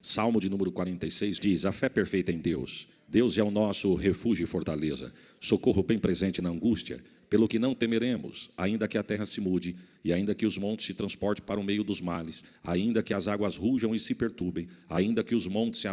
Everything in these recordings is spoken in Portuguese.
Salmo de número 46 diz: a fé perfeita em Deus. Deus é o nosso refúgio e fortaleza, socorro bem presente na angústia, pelo que não temeremos, ainda que a terra se mude, e ainda que os montes se transportem para o meio dos males, ainda que as águas rujam e se perturbem, ainda que os montes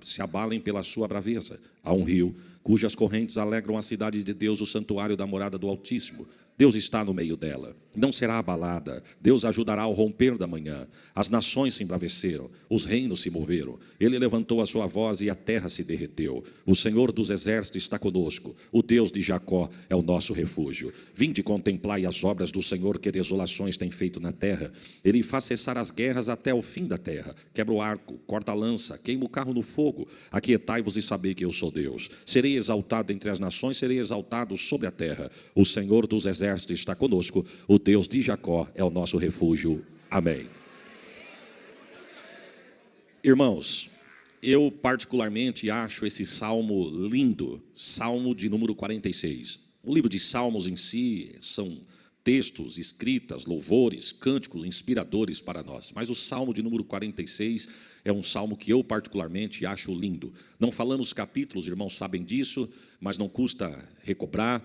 se abalem pela sua braveza. Há um rio, cujas correntes alegram a cidade de Deus, o santuário da morada do Altíssimo. Deus está no meio dela, não será abalada. Deus ajudará ao romper da manhã. As nações se embraveceram, os reinos se moveram. Ele levantou a sua voz e a terra se derreteu. O Senhor dos exércitos está conosco. O Deus de Jacó é o nosso refúgio. Vinde contemplai as obras do Senhor, que desolações tem feito na terra. Ele faz cessar as guerras até o fim da terra. Quebra o arco, corta a lança, queima o carro no fogo. Aquietai-vos e sabei que eu sou Deus. Serei exaltado entre as nações, serei exaltado sobre a terra. O Senhor dos exércitos está conosco, o Deus de Jacó é o nosso refúgio. Amém. Irmãos, eu particularmente acho esse salmo lindo, Salmo de número 46. O livro de Salmos em si são textos, escritas, louvores, cânticos inspiradores para nós, mas o Salmo de número 46 é um salmo que eu particularmente acho lindo. Não falamos capítulos, irmãos sabem disso, mas não custa recobrar.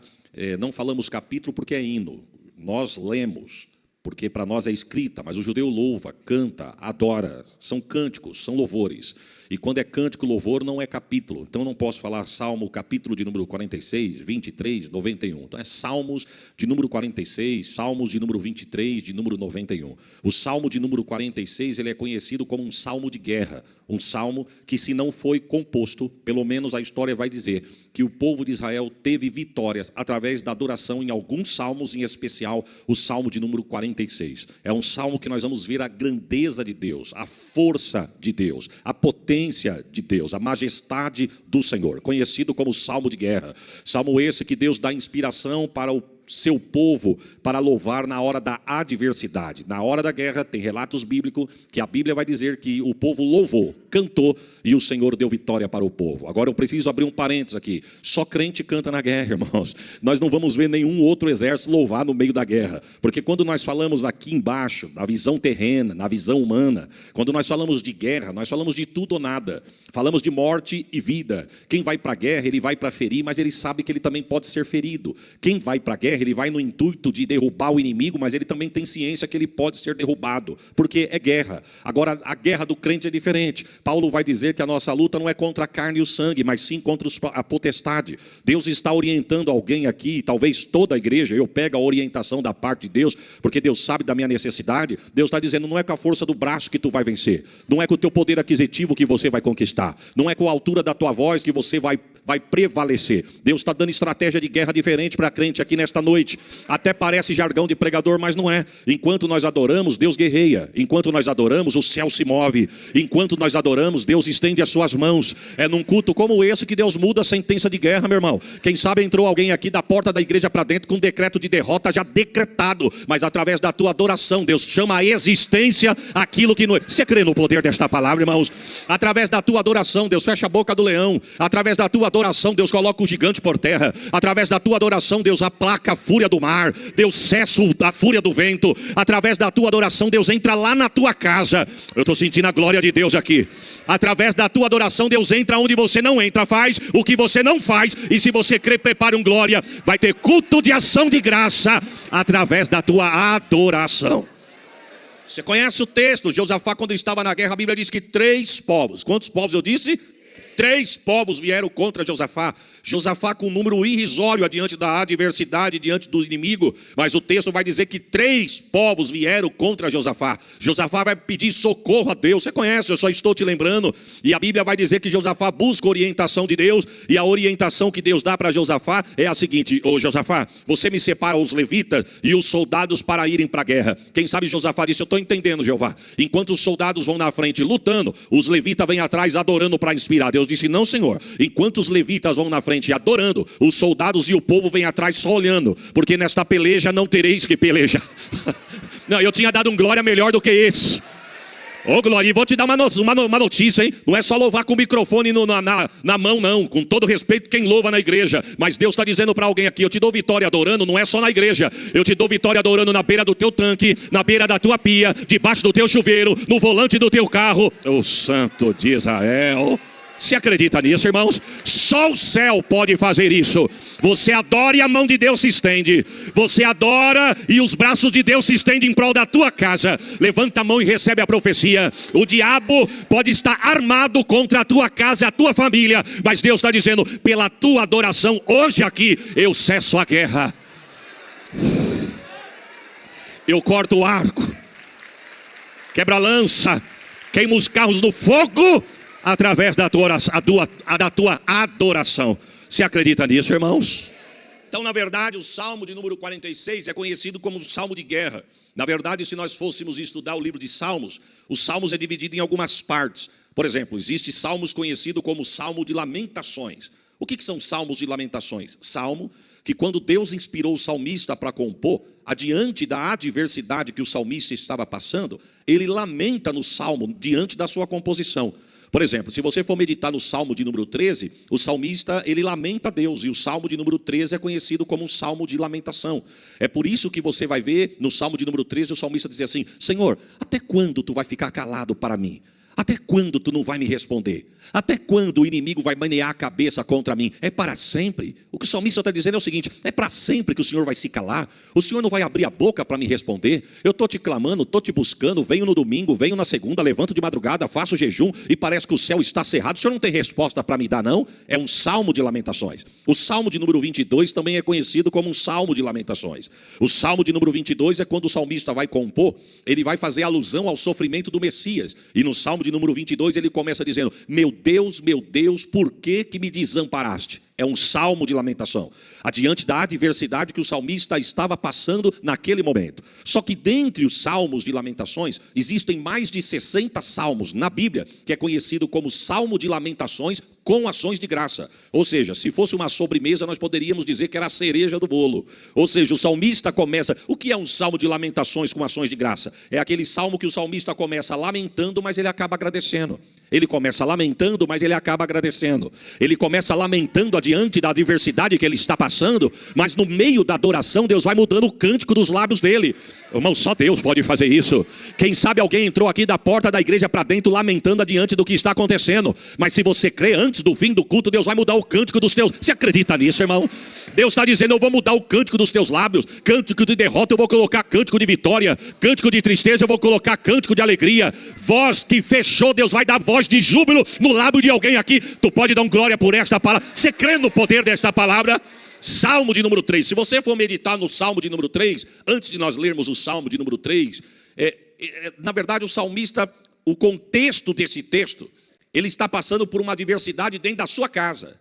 Não falamos capítulo porque é hino, nós lemos, porque para nós é escrita, mas o judeu louva, canta, adora, são cânticos, são louvores. E quando é cântico, louvor, não é capítulo. Então, não posso falar salmo, capítulo de número 46, 23, 91. Então, é salmos de número 46, salmos de número 23, de número 91. O salmo de número 46, ele é conhecido como um salmo de guerra. Um salmo que, se não foi composto, pelo menos a história vai dizer que o povo de Israel teve vitórias através da adoração em alguns salmos, em especial o salmo de número 46. É um salmo que nós vamos ver a grandeza de Deus, a força de Deus, a potência de Deus, a majestade do Senhor, conhecido como salmo de guerra. Salmo esse que Deus dá inspiração para o seu povo para louvar na hora da adversidade. Na hora da guerra tem relatos bíblicos que a Bíblia vai dizer que o povo louvou, cantou e o Senhor deu vitória para o povo. Agora eu preciso abrir um parênteses aqui. Só crente canta na guerra, irmãos. Nós não vamos ver nenhum outro exército louvar no meio da guerra, porque quando nós falamos aqui embaixo, na visão terrena, na visão humana, quando nós falamos de guerra, nós falamos de tudo ou nada. Falamos de morte e vida. Quem vai para a guerra, ele vai para ferir, mas ele sabe que ele também pode ser ferido. Quem vai para a guerra, ele vai no intuito de derrubar o inimigo, mas ele também tem ciência que ele pode ser derrubado, porque é guerra. Agora, a guerra do crente é diferente. Paulo vai dizer que a nossa luta não é contra a carne e o sangue, mas sim contra a potestade. Deus está orientando alguém aqui, talvez toda a igreja, eu pego a orientação da parte de Deus, porque Deus sabe da minha necessidade. Deus está dizendo, não é com a força do braço que tu vai vencer, não é com o teu poder aquisitivo que você vai conquistar, não é com a altura da tua voz que você vai prevalecer. Deus está dando estratégia de guerra diferente para crente aqui nesta noite. Até parece jargão de pregador, mas não é. Enquanto nós adoramos, Deus guerreia. Enquanto nós adoramos, o céu se move. Enquanto nós adoramos, Deus estende as suas mãos. É num culto como esse que Deus muda a sentença de guerra, meu irmão. Quem sabe entrou alguém aqui da porta da igreja para dentro com um decreto de derrota já decretado, mas através da tua adoração, Deus chama a existência aquilo que não é. Você crê no poder desta palavra, irmãos? Através da tua adoração, Deus fecha a boca do leão. Através da tua adoração, Deus coloca o gigante por terra. Através da tua adoração, Deus aplaca a fúria do mar. Deus cessa a fúria do vento. Através da tua adoração, Deus entra lá na tua casa. Eu estou sentindo a glória de Deus aqui. Através da tua adoração, Deus entra onde você não entra, faz o que você não faz. E se você crê, prepare um glória. Vai ter culto de ação de graça através da tua adoração. Você conhece o texto? Josafá, quando estava na guerra, a Bíblia diz que 3 povos. Quantos povos eu disse? 3 povos vieram contra Josafá. Josafá com um número irrisório diante da adversidade, diante do inimigo. Mas o texto vai dizer que 3 povos vieram contra Josafá. Josafá vai pedir socorro a Deus. Você conhece, eu só estou te lembrando. E a Bíblia vai dizer que Josafá busca orientação de Deus. E a orientação que Deus dá para Josafá é a seguinte: ô Josafá, você me separa os levitas e os soldados para irem para a guerra. Quem sabe Josafá disse, eu estou entendendo, Jeová. Enquanto os soldados vão na frente lutando, os levitas vêm atrás adorando para inspirar. Deus disse, não, Senhor. Enquanto os levitas vão na frente adorando, os soldados e o povo vêm atrás só olhando, porque nesta peleja não tereis que pelejar. Não, eu tinha dado um glória melhor do que esse. Ô, Glória, e vou te dar uma notícia, hein? Não é só louvar com o microfone na mão, não. Com todo respeito, quem louva na igreja. Mas Deus está dizendo para alguém aqui: eu te dou vitória adorando, não é só na igreja. Eu te dou vitória adorando na beira do teu tanque, na beira da tua pia, debaixo do teu chuveiro, no volante do teu carro. O Santo de Israel. Você acredita nisso, irmãos? Só o céu pode fazer isso. Você adora e a mão de Deus se estende. Você adora e os braços de Deus se estendem em prol da tua casa. Levanta a mão e recebe a profecia. O diabo pode estar armado contra a tua casa e a tua família, mas Deus está dizendo: pela tua adoração, hoje aqui, eu cesso a guerra. Eu corto o arco, quebra a lança, queimo os carros no fogo, através da tua adoração. Você acredita nisso, irmãos? Então, na verdade, o Salmo de número 46 é conhecido como um salmo de guerra. Na verdade, se nós fôssemos estudar o livro de Salmos, os Salmos é dividido em algumas partes. Por exemplo, existe Salmos conhecido como Salmo de Lamentações. O que são Salmos de Lamentações? Salmo que, quando Deus inspirou o salmista para compor, adiante da adversidade que o salmista estava passando, ele lamenta no Salmo diante da sua composição. Por exemplo, se você for meditar no Salmo de número 13, o salmista, ele lamenta a Deus, e o Salmo de número 13 é conhecido como um Salmo de lamentação. É por isso que você vai ver no Salmo de número 13, o salmista diz assim: Senhor, até quando tu vai ficar calado para mim? Até quando tu não vai me responder? Até quando o inimigo vai manear a cabeça contra mim? É para sempre? O que o salmista está dizendo é o seguinte: é para sempre que o Senhor vai se calar? O Senhor não vai abrir a boca para me responder? Eu estou te clamando, estou te buscando, venho no domingo, venho na segunda, levanto de madrugada, faço jejum e parece que o céu está cerrado. O Senhor não tem resposta para me dar, não? É um salmo de lamentações. O salmo de número 22 também é conhecido como um salmo de lamentações. O salmo de número 22 é quando o salmista vai compor, ele vai fazer alusão ao sofrimento do Messias. E no salmo de número 22 ele começa dizendo: meu Deus, por que me desamparaste? É um salmo de lamentação, adiante da adversidade que o salmista estava passando naquele momento. Só que dentre os salmos de lamentações, existem mais de 60 salmos na Bíblia, que é conhecido como salmo de lamentações com ações de graça. Ou seja, se fosse uma sobremesa, nós poderíamos dizer que era a cereja do bolo. Ou seja, o salmista começa... O que é um salmo de lamentações com ações de graça? É aquele salmo que o salmista começa lamentando, mas ele acaba agradecendo. Ele começa lamentando, mas ele acaba agradecendo. Ele começa lamentando diante da adversidade que ele está passando, mas no meio da adoração, Deus vai mudando o cântico dos lábios dele. Irmão, só Deus pode fazer isso. Quem sabe alguém entrou aqui da porta da igreja para dentro lamentando diante do que está acontecendo. Mas se você crê, antes do fim do culto, Deus vai mudar o cântico dos teus. Você acredita nisso, irmão? Deus está dizendo: eu vou mudar o cântico dos teus lábios. Cântico de derrota eu vou colocar cântico de vitória. Cântico de tristeza eu vou colocar cântico de alegria. Voz que fechou, Deus vai dar voz de júbilo no lábio de alguém aqui. Tu pode dar um glória por esta palavra. Você crê no poder desta palavra? Salmo de número 3. Se você for meditar no Salmo de número 3, antes de nós lermos o Salmo de número 3, na verdade o salmista, o contexto desse texto, ele está passando por uma adversidade dentro da sua casa.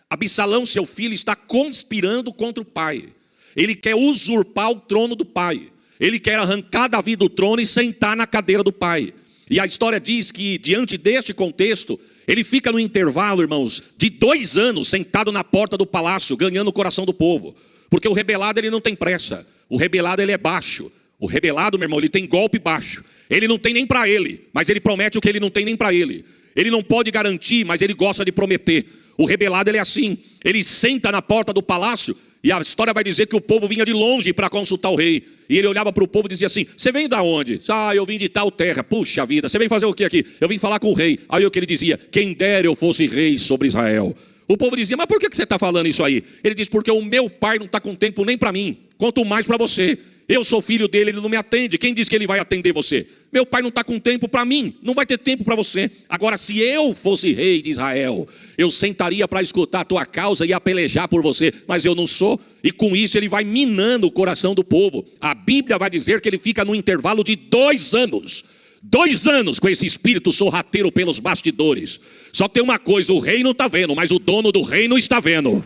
Absalão, seu filho, está conspirando contra o pai. Ele quer usurpar o trono do pai. Ele quer arrancar Davi do trono e sentar na cadeira do pai. E a história diz que, diante deste contexto, ele fica no intervalo, irmãos, de 2 anos sentado na porta do palácio, ganhando o coração do povo. Porque o rebelado, ele não tem pressa. O rebelado, ele é baixo. O rebelado, meu irmão, ele tem golpe baixo. Ele não tem nem para ele, mas ele promete o que ele não tem nem para ele. Ele não pode garantir, mas ele gosta de prometer. O rebelado, ele é assim. Ele senta na porta do palácio e a história vai dizer que o povo vinha de longe para consultar o rei. E ele olhava para o povo e dizia assim: você vem da onde? Ah, eu vim de tal terra. Puxa vida, você vem fazer o que aqui? Eu vim falar com o rei. Aí o que ele dizia: quem dera eu fosse rei sobre Israel. O povo dizia: mas por que você está falando isso aí? Ele diz: porque o meu pai não está com tempo nem para mim, quanto mais para você. Eu sou filho dele, ele não me atende. Quem diz que ele vai atender você? Meu pai não está com tempo para mim, não vai ter tempo para você. Agora, se eu fosse rei de Israel, eu sentaria para escutar a tua causa e ia pelejar por você. Mas eu não sou. E com isso ele vai minando o coração do povo. A Bíblia vai dizer que ele fica no intervalo de 2 anos. 2 anos com esse espírito sorrateiro pelos bastidores. Só tem uma coisa: o rei não está vendo, mas o dono do reino está vendo.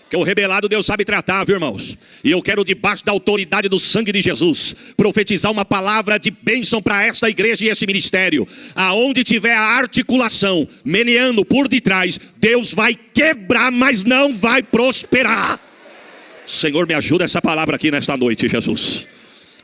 Porque o rebelado Deus sabe tratar, viu, irmãos? E eu quero, debaixo da autoridade do sangue de Jesus, profetizar uma palavra de bênção para esta igreja e esse ministério. Aonde tiver a articulação meneando por detrás, Deus vai quebrar, mas não vai prosperar. Senhor, me ajuda essa palavra aqui nesta noite, Jesus.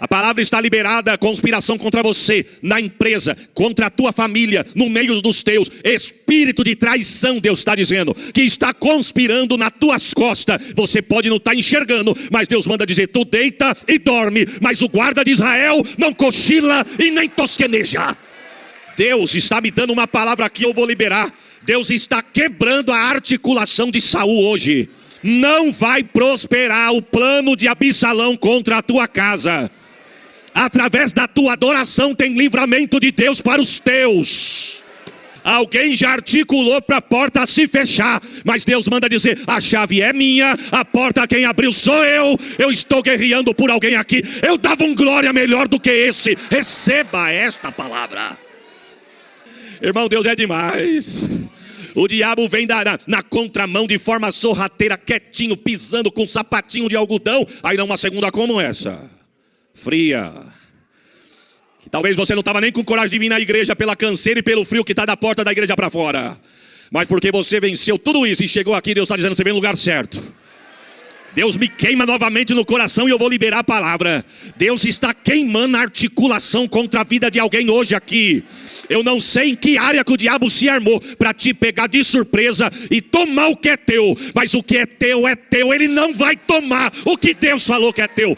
A palavra está liberada, conspiração contra você, na empresa, contra a tua família, no meio dos teus. Espírito de traição, Deus está dizendo, que está conspirando nas tuas costas. Você pode não estar enxergando, mas Deus manda dizer, tu deita e dorme, mas o guarda de Israel não cochila e nem tosqueneja. Deus está me dando uma palavra aqui, eu vou liberar. Deus está quebrando a articulação de Saul hoje. Não vai prosperar o plano de Absalão contra a tua casa. Através da tua adoração tem livramento de Deus para os teus. Alguém já articulou para a porta se fechar, mas Deus manda dizer, a chave é minha, a porta quem abriu sou eu. Eu estou guerreando por alguém aqui. Eu dava um glória melhor do que esse. Receba esta palavra. Irmão, Deus é demais. O diabo vem na contramão de forma sorrateira, quietinho, pisando com um sapatinho de algodão. Aí dá uma segunda como essa, fria. Que talvez você não estava nem com coragem de vir na igreja pela canseira e pelo frio que está da porta da igreja para fora. Mas porque você venceu tudo isso e chegou aqui, Deus está dizendo, você vem no lugar certo. Deus me queima novamente no coração e eu vou liberar a palavra. Deus está queimando a articulação contra a vida de alguém hoje aqui. Eu não sei em que área que o diabo se armou para te pegar de surpresa e tomar o que é teu. Mas o que é teu, ele não vai tomar o que Deus falou que é teu.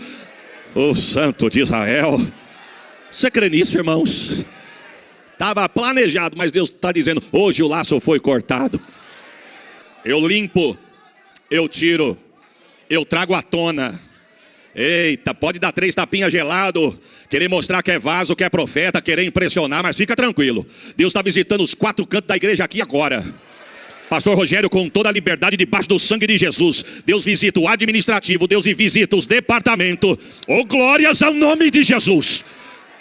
O Santo de Israel. Você crê nisso, irmãos? Estava planejado, mas Deus está dizendo, hoje o laço foi cortado. Eu limpo, eu tiro, eu trago à tona. Eita, pode dar 3 tapinhas gelado, querer mostrar que é vaso, que é profeta, querer impressionar, mas fica tranquilo. Deus está visitando os 4 cantos da igreja aqui agora. Pastor Rogério, com toda a liberdade debaixo do sangue de Jesus. Deus visita o administrativo, Deus visita os departamentos. Oh, glórias ao nome de Jesus.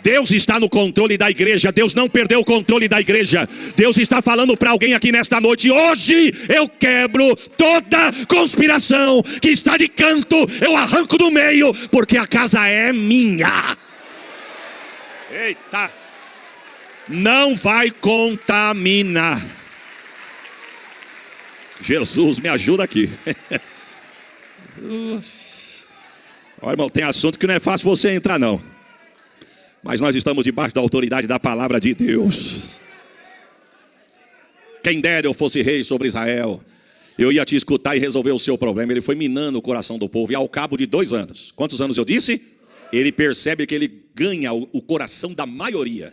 Deus está no controle da igreja. Deus não perdeu o controle da igreja. Deus está falando para alguém aqui nesta noite. Hoje eu quebro toda conspiração que está de canto. Eu arranco do meio, porque a casa é minha. Eita. Não vai contaminar. Jesus, me ajuda aqui. Olha, irmão, tem assunto que não é fácil você entrar não. Mas nós estamos debaixo da autoridade da palavra de Deus. Quem dera eu fosse rei sobre Israel, eu ia te escutar e resolver o seu problema. Ele foi minando o coração do povo. E ao cabo de 2 anos, quantos anos eu disse? Ele percebe que ele ganha o coração da maioria.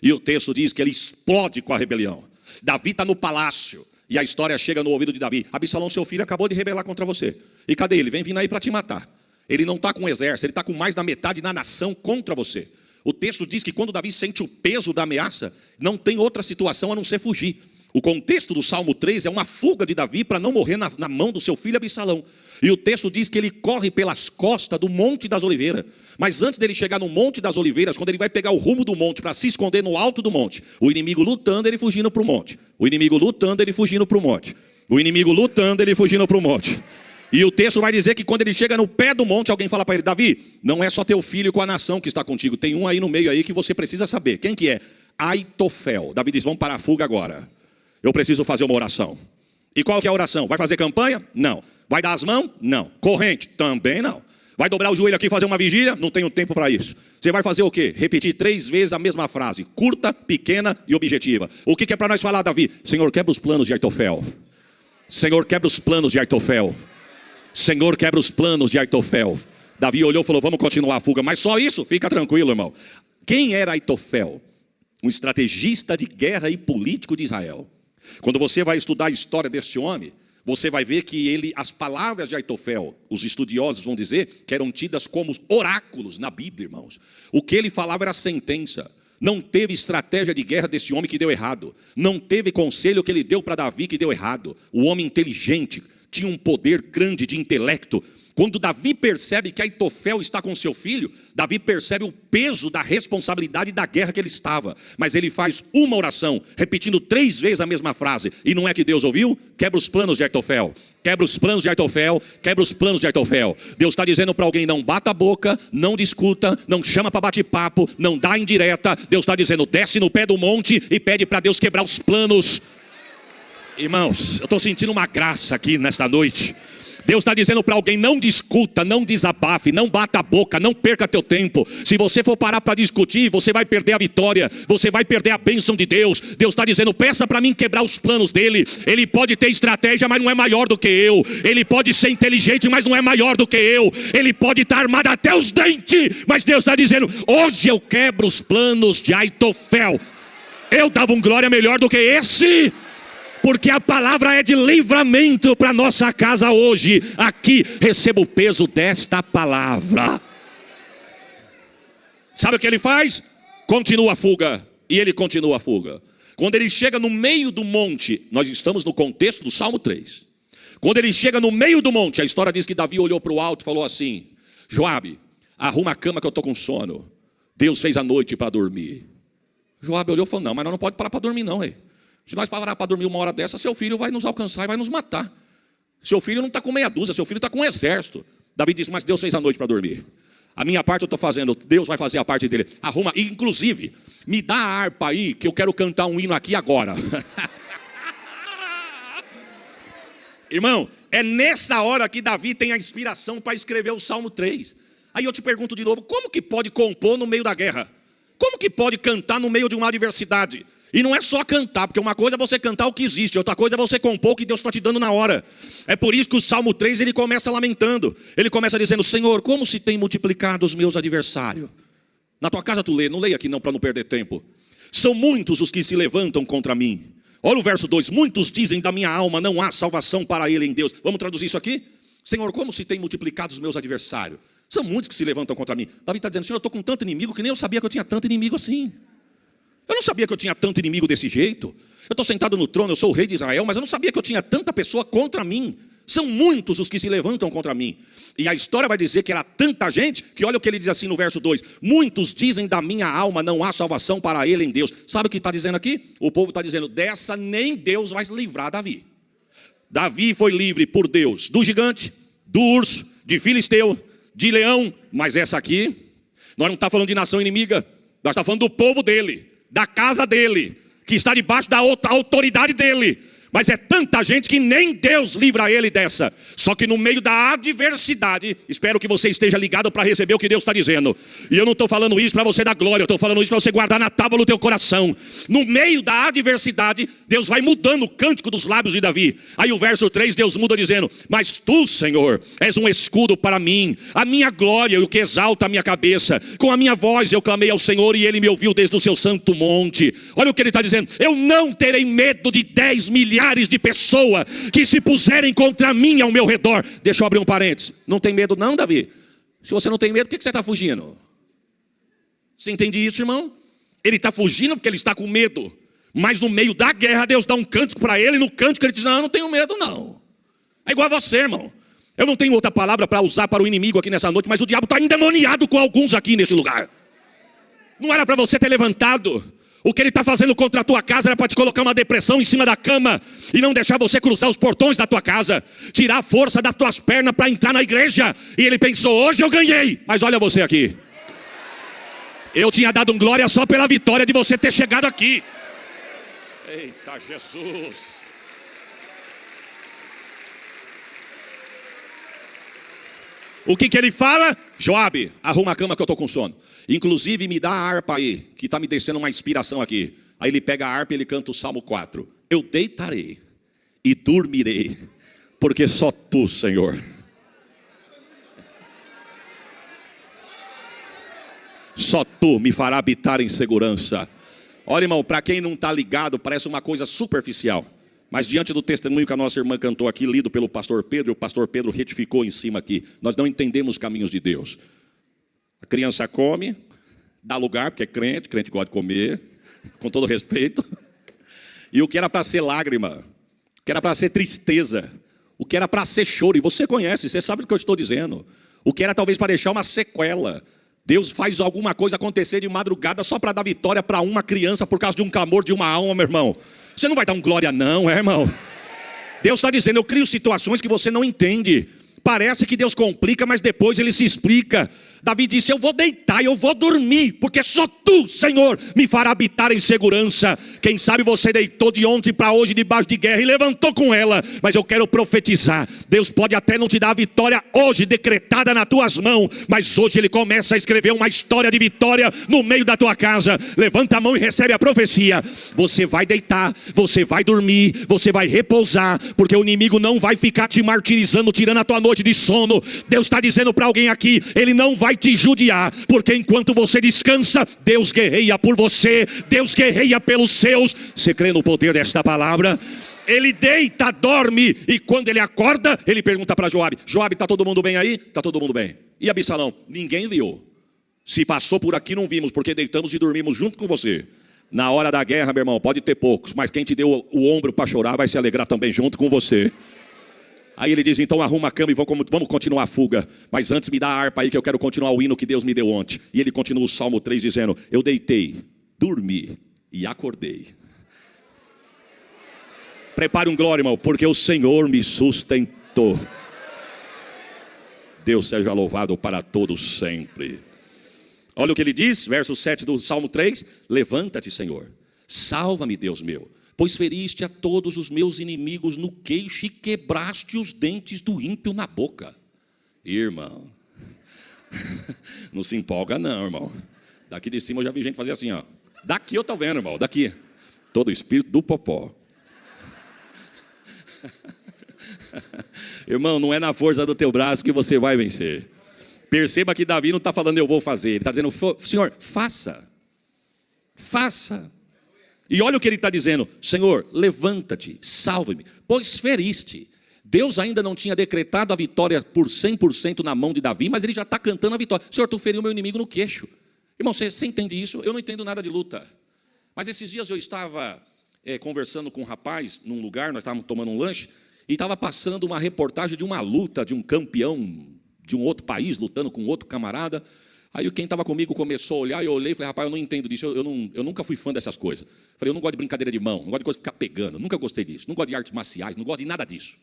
E o texto diz que ele explode com a rebelião. Davi está no palácio. E a história chega no ouvido de Davi. Absalão, seu filho, acabou de rebelar contra você. E cadê ele? Vem vindo aí para te matar. Ele não está com um exército, ele está com mais da metade da nação contra você. O texto diz que quando Davi sente o peso da ameaça, não tem outra situação a não ser fugir. O contexto do Salmo 3 é uma fuga de Davi para não morrer na mão do seu filho Absalão. E o texto diz que ele corre pelas costas do Monte das Oliveiras. Mas antes dele chegar no Monte das Oliveiras, quando ele vai pegar o rumo do monte para se esconder no alto do monte, o inimigo lutando, ele fugindo para o monte. O inimigo lutando, ele fugindo para o monte. O inimigo lutando, ele fugindo para o monte. E o texto vai dizer que quando ele chega no pé do monte, alguém fala para ele, Davi, não é só teu filho com a nação que está contigo, tem um aí no meio aí que você precisa saber. Quem que é? Aitofel. Davi diz, vamos para a fuga agora. Eu preciso fazer uma oração. E qual que é a oração? Vai fazer campanha? Não. Vai dar as mãos? Não. Corrente? Também não. Vai dobrar o joelho aqui e fazer uma vigília? Não tenho tempo para isso. Você vai fazer o quê? Repetir 3 vezes a mesma frase, curta, pequena e objetiva. O que é para nós falar, Davi? Senhor, quebra os planos de Aitofel. Senhor, quebra os planos de Aitofel. Senhor, quebra os planos de Aitofel. Davi olhou e falou, vamos continuar a fuga. Mas só isso? Fica tranquilo, irmão. Quem era Aitofel? Um estrategista de guerra e político de Israel. Quando você vai estudar a história deste homem, você vai ver que as palavras de Aitofel, os estudiosos vão dizer que eram tidas como oráculos na Bíblia, irmãos. O que ele falava era sentença. Não teve estratégia de guerra desse homem que deu errado. Não teve conselho que ele deu para Davi que deu errado. O homem inteligente, tinha um poder grande de intelecto. Quando Davi percebe que Aitofel está com seu filho, Davi percebe o peso da responsabilidade da guerra que ele estava. Mas ele faz uma oração, repetindo 3 vezes a mesma frase. E não é que Deus ouviu? Quebra os planos de Aitofel. Quebra os planos de Aitofel. Quebra os planos de Aitofel. Deus está dizendo para alguém, não bata a boca, não discuta, não chama para bate-papo, não dá indireta. Deus está dizendo, desce no pé do monte e pede para Deus quebrar os planos. Irmãos, eu estou sentindo uma graça aqui nesta noite. Deus está dizendo para alguém: não discuta, não desabafe, não bata a boca, não perca teu tempo. Se você for parar para discutir, você vai perder a vitória, você vai perder a bênção de Deus. Deus está dizendo: peça para mim quebrar os planos dele. Ele pode ter estratégia, mas não é maior do que eu. Ele pode ser inteligente, mas não é maior do que eu. Ele pode estar armado até os dentes, mas Deus está dizendo: hoje eu quebro os planos de Aitofel. Eu dava um glória melhor do que esse, porque a palavra é de livramento para nossa casa hoje. Aqui recebo o peso desta palavra. Sabe o que ele faz? Continua a fuga. E ele continua a fuga. Quando ele chega no meio do monte, nós estamos no contexto do Salmo 3. Quando ele chega no meio do monte, a história diz que Davi olhou para o alto e falou assim: Joabe, arruma a cama que eu estou com sono. Deus fez a noite para dormir. Joabe olhou e falou: não, mas nós não pode parar para dormir não, rei. Se nós parar para dormir uma hora dessa, seu filho vai nos alcançar e vai nos matar. Seu filho não está com meia dúzia, seu filho está com um exército. Davi disse: mas Deus fez a noite para dormir. A minha parte eu estou fazendo, Deus vai fazer a parte dele. Arruma, e inclusive, me dá a harpa aí, que eu quero cantar um hino aqui agora. Irmão, é nessa hora que Davi tem a inspiração para escrever o Salmo 3. Aí eu te pergunto de novo: como que pode compor no meio da guerra? Como que pode cantar no meio de uma adversidade? E não é só cantar, porque uma coisa é você cantar o que existe, outra coisa é você compor o que Deus está te dando na hora. É por isso que o Salmo 3 ele começa lamentando. Ele começa dizendo: Senhor, como se tem multiplicado os meus adversários. Na tua casa tu lê, não leia aqui não para não perder tempo. São muitos os que se levantam contra mim. Olha o verso 2: muitos dizem da minha alma, não há salvação para ele em Deus. Vamos traduzir isso aqui? Senhor, como se tem multiplicado os meus adversários. São muitos que se levantam contra mim. Davi está dizendo: Senhor, eu estou com tanto inimigo que nem eu sabia que eu tinha tanto inimigo assim. Eu não sabia que eu tinha tanto inimigo desse jeito. Eu estou sentado no trono, eu sou o rei de Israel, mas eu não sabia que eu tinha tanta pessoa contra mim. São muitos os que se levantam contra mim. E a história vai dizer que era tanta gente, que olha o que ele diz assim no verso 2: muitos dizem da minha alma, não há salvação para ele em Deus. Sabe o que está dizendo aqui? O povo está dizendo: dessa nem Deus vai livrar Davi. Davi foi livre por Deus do gigante, do urso, de filisteu, de leão. Mas essa aqui, nós não estamos falando de nação inimiga, nós estamos falando do povo dele, da casa dele, que está debaixo da autoridade dele. Mas é tanta gente que nem Deus livra ele dessa. Só que no meio da adversidade, espero que você esteja ligado para receber o que Deus está dizendo. E eu não estou falando isso para você dar glória, eu estou falando isso para você guardar na tábua do teu coração. No meio da adversidade, Deus vai mudando o cântico dos lábios de Davi. Aí o verso 3, Deus muda dizendo: mas tu, Senhor, és um escudo para mim, a minha glória e o que exalta a minha cabeça. Com a minha voz eu clamei ao Senhor e ele me ouviu desde o seu santo monte. Olha o que ele está dizendo: eu não terei medo de 10 milhares de pessoas que se puserem contra mim ao meu redor. Deixa eu abrir um parênteses. Não tem medo não, Davi? Se você não tem medo, por que você está fugindo? Você entende isso, irmão? Ele está fugindo porque ele está com medo. Mas no meio da guerra, Deus dá um cântico para ele. E no cântico ele diz: não, eu não tenho medo não. É igual a você, irmão. Eu não tenho outra palavra para usar para o inimigo aqui nessa noite, mas o diabo está endemoniado com alguns aqui neste lugar. Não era para você ter levantado. O que ele está fazendo contra a tua casa era para te colocar uma depressão em cima da cama e não deixar você cruzar os portões da tua casa, tirar a força das tuas pernas para entrar na igreja. E ele pensou: hoje eu ganhei. Mas olha você aqui. Eu tinha dado um glória só pela vitória de você ter chegado aqui. Eita Jesus. O que ele fala? Joabe, arruma a cama que eu estou com sono. Inclusive me dá a harpa aí, que está me descendo uma inspiração aqui. Aí ele pega a harpa e ele canta o Salmo 4. Eu deitarei e dormirei, porque só tu, Senhor. Só tu me fará habitar em segurança. Olha, irmão, para quem não está ligado, parece uma coisa superficial. Mas diante do testemunho que a nossa irmã cantou aqui, lido pelo pastor Pedro, o pastor Pedro retificou em cima aqui. Nós não entendemos os caminhos de Deus. A criança come, dá lugar, porque é crente, crente gosta de comer, com todo respeito. E o que era para ser lágrima, o que era para ser tristeza, o que era para ser choro, e você conhece, você sabe do que eu estou dizendo. O que era talvez para deixar uma sequela. Deus faz alguma coisa acontecer de madrugada só para dar vitória para uma criança por causa de um clamor de uma alma, meu irmão. Você não vai dar um glória não, irmão? Deus está dizendo: eu crio situações que você não entende. Parece que Deus complica, mas depois Ele se explica. Davi disse: eu vou deitar, eu vou dormir, porque só tu, Senhor, me fará habitar em segurança. Quem sabe você deitou de ontem para hoje debaixo de guerra e levantou com ela, mas eu quero profetizar: Deus pode até não te dar a vitória hoje decretada nas tuas mãos, mas hoje Ele começa a escrever uma história de vitória no meio da tua casa. Levanta a mão e recebe a profecia. Você vai deitar, você vai dormir, você vai repousar, porque o inimigo não vai ficar te martirizando, tirando a tua noite de sono. Deus está dizendo para alguém aqui: Ele não vai te judiar, porque enquanto você descansa, Deus guerreia por você, Deus guerreia pelos seus. Você crê no poder desta palavra? Ele deita, dorme, e quando ele acorda, ele pergunta para Joabe: Joabe, está todo mundo bem aí? Está todo mundo bem. E Absalão? Ninguém viu. Se passou por aqui não vimos, porque deitamos e dormimos junto com você. Na hora da guerra, meu irmão, pode ter poucos, mas quem te deu o ombro para chorar vai se alegrar também junto com você. Aí ele diz: então arruma a cama e vamos continuar a fuga. Mas antes me dá a harpa aí, que eu quero continuar o hino que Deus me deu ontem. E ele continua o Salmo 3 dizendo: eu deitei, dormi e acordei. Prepare um glória, irmão, porque o Senhor me sustentou. Deus seja louvado para todos sempre. Olha o que ele diz, verso 7 do Salmo 3: levanta-te, Senhor, salva-me, Deus meu, pois feriste a todos os meus inimigos no queixo e quebraste os dentes do ímpio na boca. Irmão, não se empolga não, irmão. Daqui de cima eu já vi gente fazer assim, ó. Daqui eu estou vendo, irmão, daqui. Todo o espírito do popó. Irmão, não é na força do teu braço que você vai vencer. Perceba que Davi não está falando eu vou fazer, ele está dizendo: Senhor, faça. Faça. E olha o que ele está dizendo: Senhor, levanta-te, salva-me, pois feriste. Deus ainda não tinha decretado a vitória por 100% na mão de Davi, mas ele já está cantando a vitória. Senhor, tu feriu meu inimigo no queixo. Irmão, você entende isso? Eu não entendo nada de luta. Mas esses dias eu estava conversando com um rapaz num lugar, nós estávamos tomando um lanche, e estava passando uma reportagem de uma luta de um campeão de um outro país, lutando com outro camarada. Aí quem estava comigo começou a olhar, e eu olhei e falei: rapaz, eu não entendo disso, eu nunca fui fã dessas coisas. Falei: eu não gosto de brincadeira de mão, não gosto de coisa de ficar pegando, nunca gostei disso, não gosto de artes marciais, não gosto de nada disso.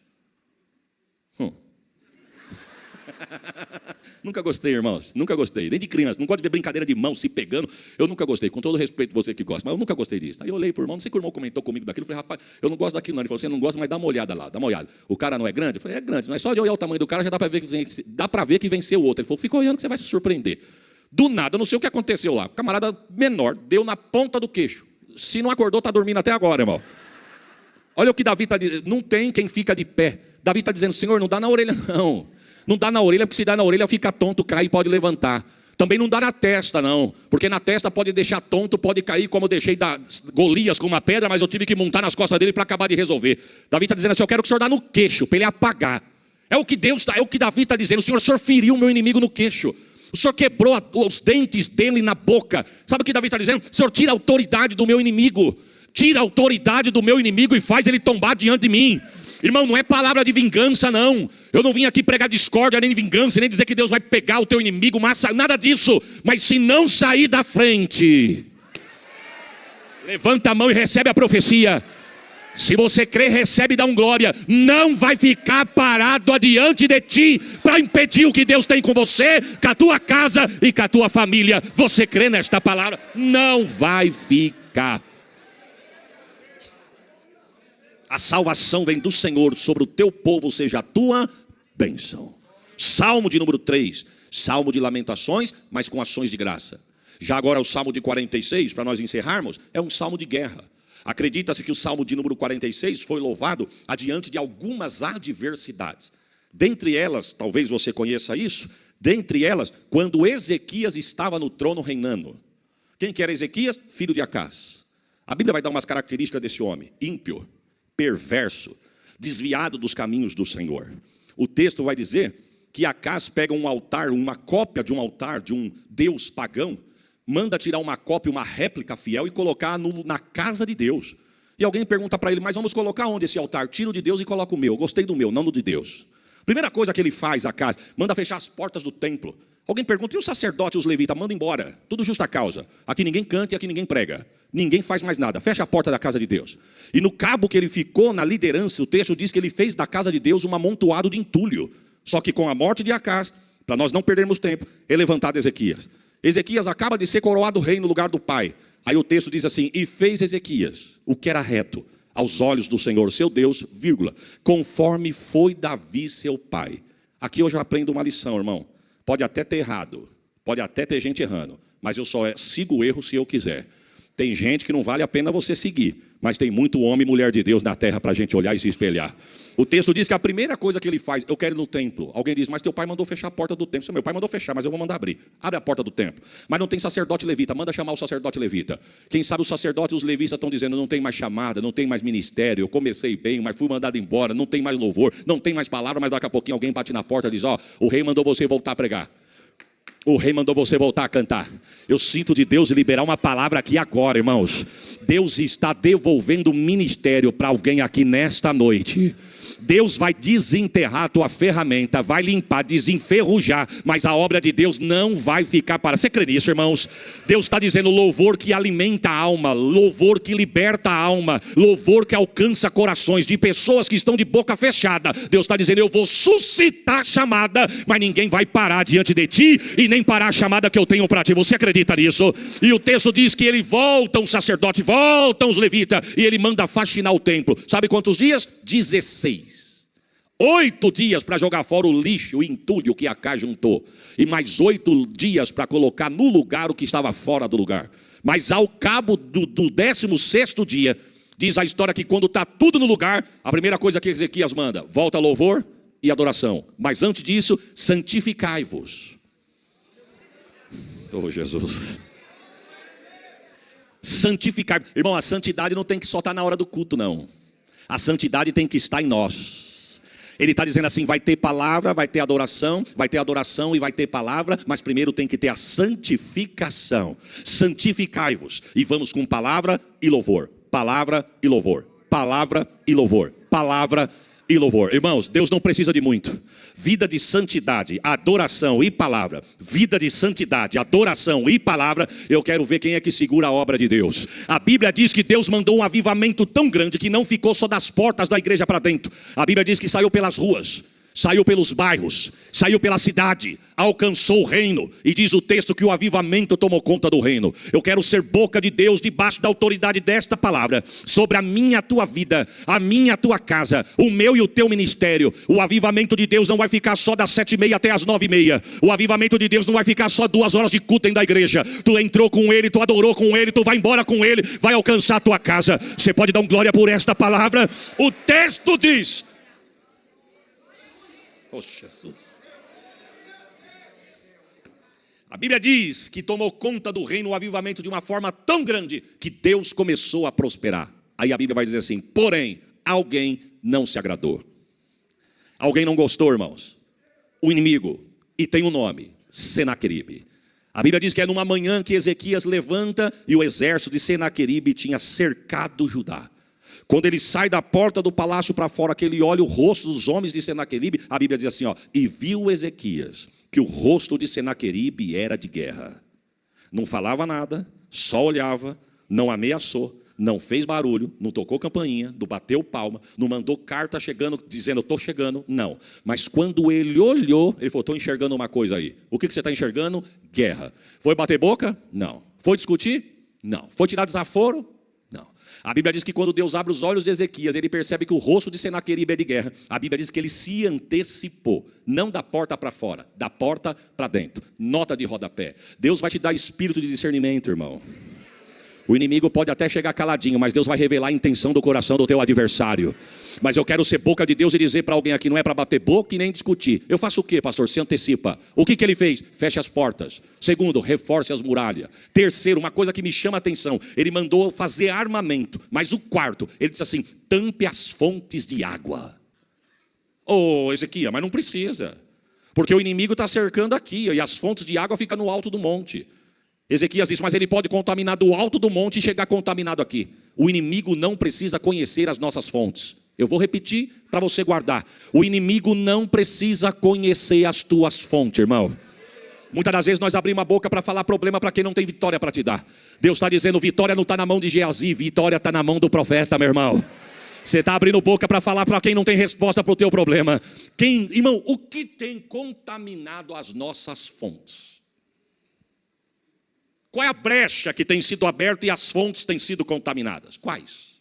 Nunca gostei, irmãos, nunca gostei, nem de criança, não gosto de ver brincadeira de mão se pegando, eu nunca gostei, com todo respeito você que gosta, mas eu nunca gostei disso. Aí eu olhei para o irmão, não sei que o irmão comentou comigo daquilo, eu falei: rapaz, eu não gosto daquilo não. Ele falou: você não gosta, mas dá uma olhada lá, dá uma olhada. O cara não é grande? Eu falei: é grande, mas só de olhar o tamanho do cara já dá para ver que venceu o outro. Ele falou: fica olhando que você vai se surpreender. Do nada, eu não sei o que aconteceu lá, o camarada menor deu na ponta do queixo. Se não acordou, está dormindo até agora, irmão. Olha o que Davi está dizendo: não tem quem fica de pé. Davi está dizendo: Senhor, não dá na orelha não. Não dá na orelha, porque se dá na orelha fica tonto, cai e pode levantar. Também não dá na testa não, porque na testa pode deixar tonto, pode cair, como eu deixei Golias com uma pedra, mas eu tive que montar nas costas dele para acabar de resolver. Davi está dizendo assim: eu quero que o Senhor dá no queixo, para ele apagar. É o que Davi está dizendo: o Senhor feriu o meu inimigo no queixo. O Senhor quebrou os dentes dele na boca. Sabe o que Davi está dizendo? Senhor, tira a autoridade do meu inimigo. Tira a autoridade do meu inimigo e faz ele tombar diante de mim. Irmão, não é palavra de vingança não. Eu não vim aqui pregar discórdia, nem vingança, nem dizer que Deus vai pegar o teu inimigo, nada disso. Mas se não sair da frente, levanta a mão e recebe a profecia. Se você crê, recebe e dá um glória. Não vai ficar parado adiante de ti para impedir o que Deus tem com você, com a tua casa e com a tua família. Você crê nesta palavra? Não vai ficar. A salvação vem do Senhor, sobre o teu povo seja a tua bênção. Salmo de número 3, salmo de lamentações, mas com ações de graça. Já agora o salmo de 46, para nós encerrarmos, é um salmo de guerra. Acredita-se que o salmo de número 46 foi louvado adiante de algumas adversidades. Dentre elas, talvez você conheça isso, dentre elas, quando Ezequias estava no trono reinando. Quem que era Ezequias? Filho de Acás. A Bíblia vai dar umas características desse homem: ímpio, perverso, desviado dos caminhos do Senhor. O texto vai dizer que Acás pega um altar, uma cópia de um altar de um deus pagão, manda tirar uma cópia, uma réplica fiel e colocar na casa de Deus. E alguém pergunta para ele: mas vamos colocar onde esse altar? Tira o de Deus e coloca o meu. Eu gostei do meu, não do de Deus. Primeira coisa que ele faz, Acás, manda fechar as portas do templo. Alguém pergunta: e o sacerdote e os levitas? Manda embora, tudo justa causa. Aqui ninguém canta e aqui ninguém prega. Ninguém faz mais nada, fecha a porta da casa de Deus. E no cabo que ele ficou na liderança, o texto diz que ele fez da casa de Deus um amontoado de entulho. Só que com a morte de Acás, para nós não perdermos tempo, é levantado Ezequias. Ezequias acaba de ser coroado rei no lugar do pai. Aí o texto diz assim: e fez Ezequias o que era reto aos olhos do Senhor, seu Deus, vírgula, conforme foi Davi, seu pai. Aqui hoje eu aprendo uma lição, irmão. Pode até ter errado, pode até ter gente errando, mas eu só sigo o erro se eu quiser. Tem gente que não vale a pena você seguir, mas tem muito homem e mulher de Deus na terra para a gente olhar e se espelhar. O texto diz que a primeira coisa que ele faz: eu quero ir no templo. Alguém diz: mas teu pai mandou fechar a porta do templo. Meu pai mandou fechar, mas eu vou mandar abrir. Abre a porta do templo. Mas não tem sacerdote levita, manda chamar o sacerdote levita. Quem sabe os sacerdotes e os levitas estão dizendo: não tem mais chamada, não tem mais ministério, eu comecei bem, mas fui mandado embora, não tem mais louvor, não tem mais palavra. Mas daqui a pouquinho alguém bate na porta e diz: ó, o rei mandou você voltar a pregar. O rei mandou você voltar a cantar. Eu sinto de Deus liberar uma palavra aqui agora, irmãos. Deus está devolvendo o ministério para alguém aqui nesta noite. Deus vai desenterrar a tua ferramenta, vai limpar, desenferrujar, mas a obra de Deus não vai ficar para. Você crê nisso, irmãos? Deus está dizendo: louvor que alimenta a alma, louvor que liberta a alma, louvor que alcança corações de pessoas que estão de boca fechada. Deus está dizendo: eu vou suscitar chamada, mas ninguém vai parar diante de ti e nem parar a chamada que eu tenho para ti. Você acredita nisso? E o texto diz que ele volta um sacerdote, voltam os levitas, e ele manda faxinar o templo. Sabe quantos dias? 16. 8 dias para jogar fora o lixo, o entulho que Acá juntou. E mais 8 dias para colocar no lugar o que estava fora do lugar. Mas ao cabo do 16º dia, diz a história que quando está tudo no lugar, a primeira coisa que Ezequias manda: volta louvor e adoração. Mas antes disso, santificai-vos. Oh, Jesus. Santificar. Irmão, a santidade não tem que só estar na hora do culto, não. A santidade tem que estar em nós. Ele está dizendo assim: vai ter palavra, vai ter adoração e vai ter palavra, mas primeiro tem que ter a santificação. Santificai-vos. E vamos com palavra e louvor. Palavra e louvor. Palavra e louvor. Palavra e louvor. Irmãos, Deus não precisa de muito. Vida de santidade, adoração e palavra. Vida de santidade, adoração e palavra. Eu quero ver quem é que segura a obra de Deus. A Bíblia diz que Deus mandou um avivamento tão grande que não ficou só das portas da igreja para dentro. A Bíblia diz que saiu pelas ruas, saiu pelos bairros, saiu pela cidade, alcançou o reino. E diz o texto que o avivamento tomou conta do reino. Eu quero ser boca de Deus debaixo da autoridade desta palavra, sobre a minha, a tua vida, a minha, a tua casa, o meu e o teu ministério. O avivamento de Deus não vai ficar só das 7h30 até as 9h30. O avivamento de Deus não vai ficar só 2 horas de culto dentro da igreja. Tu entrou com Ele, tu adorou com Ele, tu vai embora com Ele, vai alcançar a tua casa. Você pode dar um glória por esta palavra? O texto diz... Oh, Jesus. A Bíblia diz que tomou conta do reino o avivamento de uma forma tão grande que Deus começou a prosperar. Aí a Bíblia vai dizer assim: porém, alguém não se agradou. Alguém não gostou, irmãos. O inimigo, e tem um nome: Senaqueribe. A Bíblia diz que é numa manhã que Ezequias levanta e o exército de Senaqueribe tinha cercado Judá. Quando ele sai da porta do palácio para fora, que ele olha o rosto dos homens de Senaqueribe, a Bíblia diz assim, ó: e viu Ezequias que o rosto de Senaqueribe era de guerra. Não falava nada, só olhava, não ameaçou, não fez barulho, não tocou campainha, não bateu palma, não mandou carta chegando, dizendo: estou chegando, não. Mas quando ele olhou, ele falou: estou enxergando uma coisa aí. O que você está enxergando? Guerra. Foi bater boca? Não. Foi discutir? Não. Foi tirar desaforo? A Bíblia diz que quando Deus abre os olhos de Ezequias, ele percebe que o rosto de Senaqueribe é de guerra. A Bíblia diz que ele se antecipou, não da porta para fora, da porta para dentro. Nota de rodapé: Deus vai te dar espírito de discernimento, irmão. O inimigo pode até chegar caladinho, mas Deus vai revelar a intenção do coração do teu adversário. Mas eu quero ser boca de Deus e dizer para alguém aqui: não é para bater boca e nem discutir. Eu faço o quê, pastor? Se antecipa. O que ele fez? Fecha as portas. Segundo, reforce as muralhas. Terceiro, uma coisa que me chama a atenção: ele mandou fazer armamento. Mas o quarto, ele disse assim: tampe as fontes de água. Ô, Ezequias, mas não precisa, porque o inimigo está cercando aqui, e as fontes de água ficam no alto do monte. Ezequias disse: mas ele pode contaminar do alto do monte e chegar contaminado aqui. O inimigo não precisa conhecer as nossas fontes. Eu vou repetir para você guardar: o inimigo não precisa conhecer as tuas fontes, irmão. Muitas das vezes nós abrimos a boca para falar problema para quem não tem vitória para te dar. Deus está dizendo: vitória não está na mão de Geazi, vitória está na mão do profeta, meu irmão. Você está abrindo boca para falar para quem não tem resposta para o teu problema. Irmão, o que tem contaminado as nossas fontes? Qual é a brecha que tem sido aberta e as fontes têm sido contaminadas? Quais?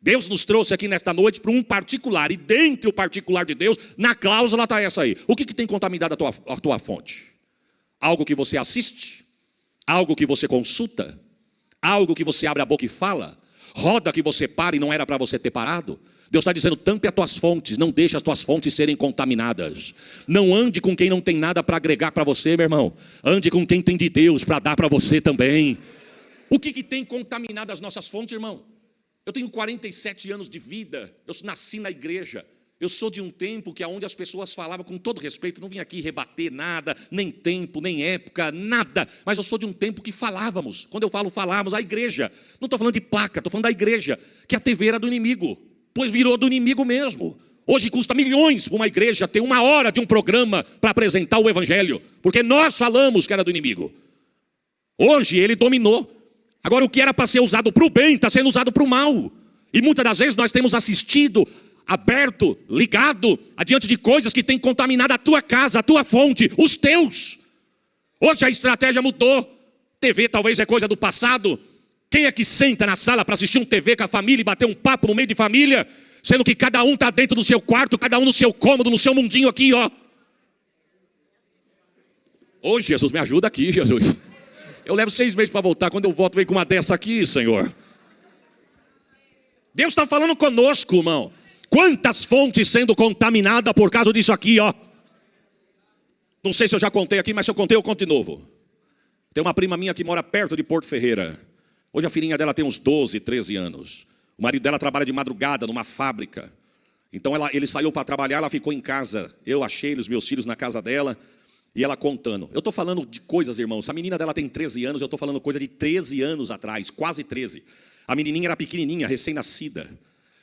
Deus nos trouxe aqui nesta noite para um particular. E dentro do particular de Deus, na cláusula está essa aí. O que tem contaminado a tua fonte? Algo que você assiste? Algo que você consulta? Algo que você abre a boca e fala? Roda que você para e não era para você ter parado? Deus está dizendo, tampe as tuas fontes, não deixe as tuas fontes serem contaminadas. Não ande com quem não tem nada para agregar para você, meu irmão. Ande com quem tem de Deus para dar para você também. O que tem contaminado as nossas fontes, irmão? Eu tenho 47 anos de vida, eu nasci na igreja. Eu sou de um tempo que onde as pessoas falavam com todo respeito, não vim aqui rebater nada, nem tempo, nem época, nada. Mas eu sou de um tempo que falávamos. Quando eu falo falávamos, a igreja. Não estou falando de placa, estou falando da igreja. Que a TV era do inimigo, pois virou do inimigo mesmo. Hoje custa milhões para uma igreja ter 1 hora de um programa para apresentar o evangelho. Porque nós falamos que era do inimigo. Hoje ele dominou. Agora o que era para ser usado para o bem, está sendo usado para o mal. E muitas das vezes nós temos assistido, aberto, ligado, adiante de coisas que têm contaminado a tua casa, a tua fonte, os teus. Hoje a estratégia mudou. TV talvez é coisa do passado. Quem é que senta na sala para assistir um TV com a família e bater um papo no meio de família, sendo que cada um está dentro do seu quarto, cada um no seu cômodo, no seu mundinho aqui, ó. Ô Jesus, me ajuda aqui, Jesus. Eu levo 6 meses para voltar, quando eu volto vem com uma dessa aqui, Senhor. Deus está falando conosco, irmão. Quantas fontes sendo contaminadas por causa disso aqui, ó. Não sei se eu já contei aqui, mas se eu contei, eu conto de novo. Tem uma prima minha que mora perto de Porto Ferreira. Hoje a filhinha dela tem uns 12, 13 anos. O marido dela trabalha de madrugada numa fábrica. Então ele saiu para trabalhar, ela ficou em casa. Eu achei os meus filhos na casa dela. E ela contando. Eu estou falando de coisas, irmãos. A menina dela tem 13 anos, eu estou falando coisa de 13 anos atrás, quase 13. A menininha era pequenininha, recém-nascida.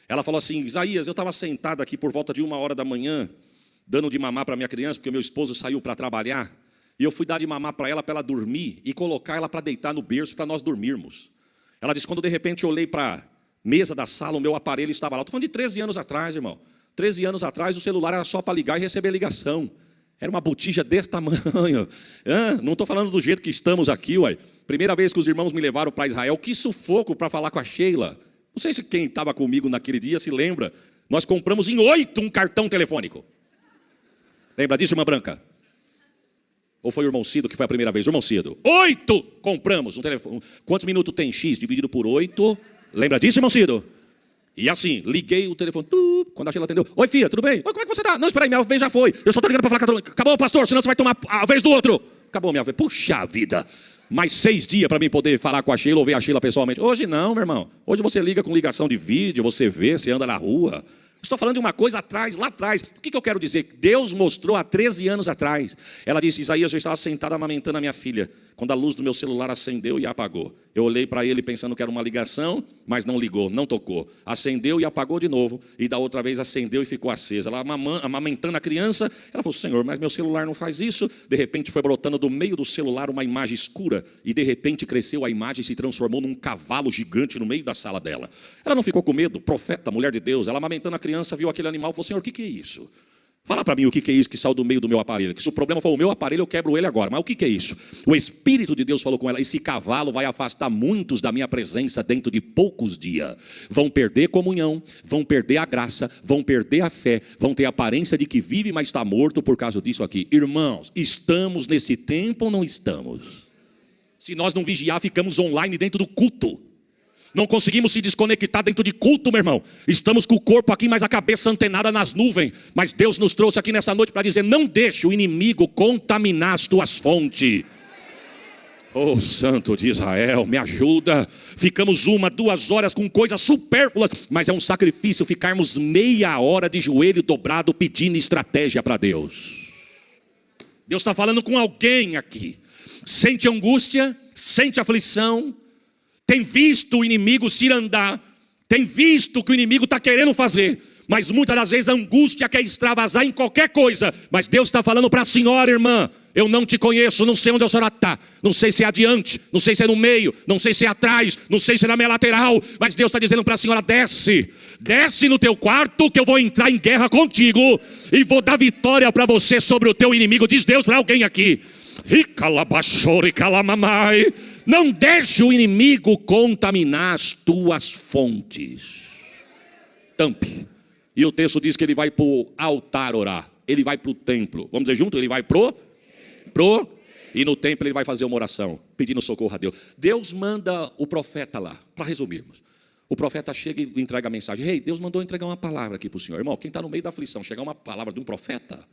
Ela falou assim, Isaías, eu estava sentado aqui por volta de 1 hora da manhã, dando de mamar para minha criança, porque meu esposo saiu para trabalhar, e eu fui dar de mamar para ela dormir, e colocar ela para deitar no berço para nós dormirmos. Ela disse, quando de repente eu olhei para a mesa da sala, o meu aparelho estava lá. Estou falando de 13 anos atrás, irmão. 13 anos atrás o celular era só para ligar e receber ligação. Era uma botija desse tamanho. Não estou falando do jeito que estamos aqui, uai. Primeira vez que os irmãos me levaram para Israel, que sufoco para falar com a Sheila. Não sei se quem estava comigo naquele dia se lembra. Nós compramos em 8 um cartão telefônico. Lembra disso, irmã Branca? Ou foi o irmão Cido que foi a primeira vez? O irmão Cido. 8 compramos um telefone. Quantos minutos tem X dividido por 8? Lembra disso, irmão Cido? E assim, liguei o telefone. Quando a Sheila atendeu. Oi, filha, tudo bem? Oi, como é que você está? Não, espera aí, minha vez já foi. Eu só estou ligando para falar que acabou, pastor, senão você vai tomar a vez do outro. Acabou minha vez. Puxa vida. Mais 6 dias para mim poder falar com a Sheila ou ver a Sheila pessoalmente. Hoje não, meu irmão. Hoje você liga com ligação de vídeo, você vê, você anda na rua. Estou falando de uma coisa atrás, lá atrás. O que eu quero dizer? Deus mostrou há 13 anos atrás. Ela disse, Isaías, eu estava sentada amamentando a minha filha, quando a luz do meu celular acendeu e apagou. Eu olhei para ele pensando que era uma ligação, mas não ligou, não tocou. Acendeu e apagou de novo. E da outra vez acendeu e ficou acesa. Ela amamentando a criança, ela falou, Senhor, mas meu celular não faz isso. De repente foi brotando do meio do celular uma imagem escura. E de repente cresceu a imagem e se transformou num cavalo gigante no meio da sala dela. Ela não ficou com medo, profeta, mulher de Deus. Ela amamentando a criança, viu aquele animal e falou, Senhor, o que é isso? Fala para mim o que é isso que saiu do meio do meu aparelho. Que se o problema for o meu aparelho, eu quebro ele agora. Mas o que é isso? O Espírito de Deus falou com ela, esse cavalo vai afastar muitos da minha presença dentro de poucos dias. Vão perder comunhão, vão perder a graça, vão perder a fé, vão ter a aparência de que vive, mas está morto por causa disso aqui. Irmãos, estamos nesse tempo ou não estamos? Se nós não vigiar, ficamos online dentro do culto. Não conseguimos se desconectar dentro de culto, meu irmão. Estamos com o corpo aqui, mas a cabeça antenada nas nuvens. Mas Deus nos trouxe aqui nessa noite para dizer, não deixe o inimigo contaminar as tuas fontes. Oh, Santo de Israel, me ajuda. Ficamos 1, 2 horas com coisas supérfluas, mas é um sacrifício ficarmos meia hora de joelho dobrado pedindo estratégia para Deus. Deus está falando com alguém aqui. Sente angústia, sente aflição. Tem visto o inimigo se andar, tem visto o que o inimigo está querendo fazer, mas muitas das vezes a angústia quer extravasar em qualquer coisa. Mas Deus está falando para a senhora, irmã, Eu não te conheço, não sei onde a senhora está. Não sei se é adiante, não sei se é no meio, não sei se é atrás, não sei se é na minha lateral. Mas Deus está dizendo para a senhora, desce. Desce no teu quarto que eu vou entrar em guerra contigo. E vou dar vitória para você sobre o teu inimigo. Diz Deus para alguém aqui. Não deixe o inimigo contaminar as tuas fontes. Tampe. E o texto diz que ele vai para o altar orar. Ele vai para o templo. Vamos dizer junto? Ele vai e no templo ele vai fazer uma oração, pedindo socorro a Deus. Deus manda o profeta lá, para resumirmos. O profeta chega e entrega a mensagem. Ei, Deus mandou entregar uma palavra aqui para o senhor. Irmão, quem está no meio da aflição, chegar uma palavra de um profeta,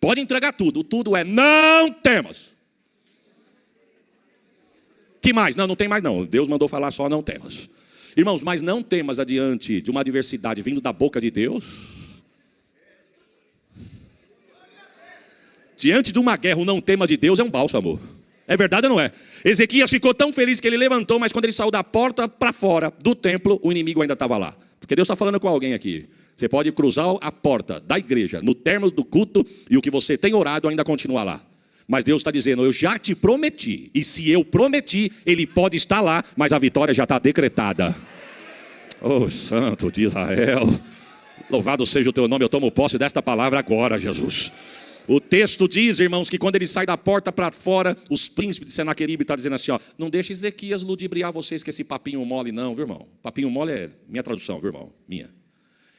pode entregar tudo. O tudo é, não temas. Que mais? Não tem mais não. Deus mandou falar só, não temas. Irmãos, mas não temas adiante de uma adversidade vindo da boca de Deus. Diante de uma guerra, o não temas de Deus é um bálsamo. É verdade ou não é? Ezequias ficou tão feliz que ele levantou, mas quando ele saiu da porta para fora do templo, o inimigo ainda estava lá. Porque Deus está falando com alguém aqui. Você pode cruzar a porta da igreja, no término do culto, e o que você tem orado ainda continua lá. Mas Deus está dizendo, eu já te prometi. E se eu prometi, ele pode estar lá, mas a vitória já está decretada. Oh, Santo de Israel. Louvado seja o teu nome, eu tomo posse desta palavra agora, Jesus. O texto diz, irmãos, que quando ele sai da porta para fora, os príncipes de Senaqueribe estão dizendo assim, ó, não deixe Ezequias ludibriar vocês com esse papinho mole não, viu irmão? Papinho mole é minha tradução, viu irmão? Minha.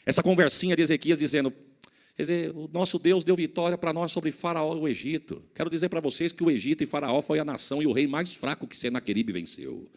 Essa conversinha de Ezequias dizendo, o nosso Deus deu vitória para nós sobre Faraó e o Egito. Quero dizer para vocês que o Egito e Faraó foi a nação e o rei mais fraco que Senaqueribe venceu.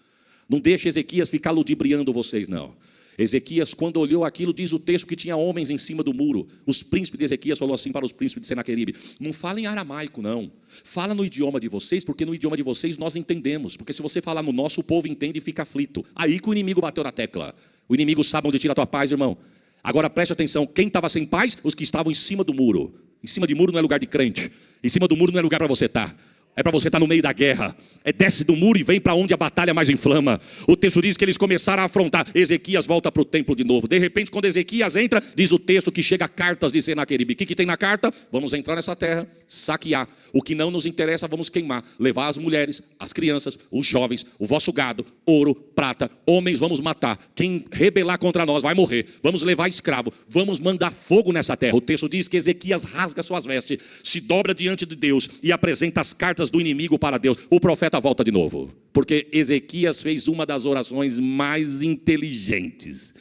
Não deixe Ezequias ficar ludibriando vocês não. Ezequias, quando olhou aquilo, diz o texto que tinha homens em cima do muro. Os príncipes de Ezequias falou assim para os príncipes de Senaqueribe, não fala em aramaico não, fala no idioma de vocês, porque no idioma de vocês nós entendemos, porque se você falar no nosso, o povo entende e fica aflito. Aí que o inimigo bateu na tecla. O inimigo sabe onde tira a tua paz, irmão. Agora preste atenção, quem estava sem paz? Os que estavam em cima do muro. Em cima de muro não é lugar de crente, em cima do muro não é lugar para você estar. É para você estar no meio da guerra. Desce do muro e vem para onde a batalha mais inflama. O texto diz que eles começaram a afrontar. Ezequias volta para o templo de novo. De repente, quando Ezequias entra, diz o texto que chega cartas de Senaqueribe. O que tem na carta? Vamos entrar nessa terra, saquear. O que não nos interessa, vamos queimar. Levar as mulheres, as crianças, os jovens, o vosso gado, ouro, prata. Homens vamos matar. Quem rebelar contra nós vai morrer. Vamos levar escravo. Vamos mandar fogo nessa terra. O texto diz que Ezequias rasga suas vestes, se dobra diante de Deus e apresenta as cartas do inimigo para Deus. O profeta volta de novo, porque Ezequias fez uma das orações mais inteligentes